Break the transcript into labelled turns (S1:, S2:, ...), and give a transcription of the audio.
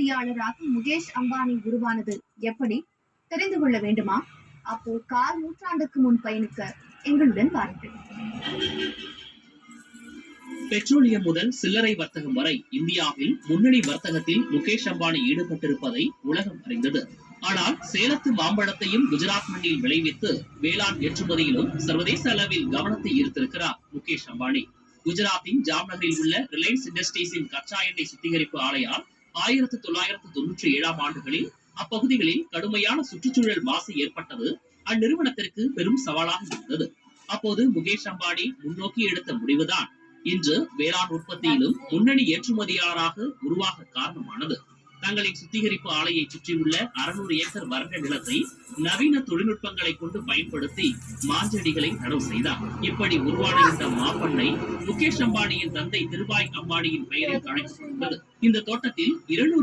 S1: ஏற்றுமதியாளராக முகேஷ் அம்பானி உருவானது எப்படி தெரிந்து கொள்ள வேண்டுமா? அப்போ கால் நூற்றாண்டுக்கு முன் பயணிக்க எங்களுடன் வாருங்கள்.
S2: பெட்ரோலியம் முதல் சில்லறை வர்த்தகம் வரை இந்தியாவில் முன்னணி வர்த்தகத்தில் முகேஷ் அம்பானி ஈடுபட்டிருப்பதை உலகம் அறிந்தது. ஆனால் சேலத்து மாம்பழத்தையும் குஜராத் மண்ணில் விளைவித்து வேளாண் ஏற்றுமதியிலும் சர்வதேச அளவில் கவனத்தை ஈர்த்திருக்கிறார் முகேஷ் அம்பானி. குஜராத்தின் ஜாம்நகரில் உள்ள ரிலையன்ஸ் இண்டஸ்ட்ரீஸின் கச்சா எண்ணெய் சுத்திகரிப்பு ஆலையால் 1997ஆம் ஆண்டுகளில் அப்பகுதிகளில் கடுமையான சுற்றுச்சூழல் மாசு ஏற்பட்டது அந்நிறுவனத்திற்கு பெரும் சவாலாக இருந்தது. அப்போது முகேஷ் அம்பானி முன்னோக்கி எடுத்த முடிவுதான் இன்று வேளாண் உற்பத்தியிலும் முன்னணி ஏற்றுமதியாளராக உருவாக காரணமானது. தங்களின் சுத்திகரிப்பு ஆலையை சுற்றியுள்ள 600 ஏக்கர் வறண்ட நிலத்தை நவீன தொழில்நுட்பங்களை கொண்டு பயன்படுத்தி மாஞ்செடிகளை நடவு செய்தார். இப்படி உருவான இந்த மாப்பண்ணை முகேஷ் அம்பானியின் தந்தை திருபாய் அம்பானியின் பெயரில் அழைக்கப்பட்டுள்ளது. இந்த தோட்டத்தில் 200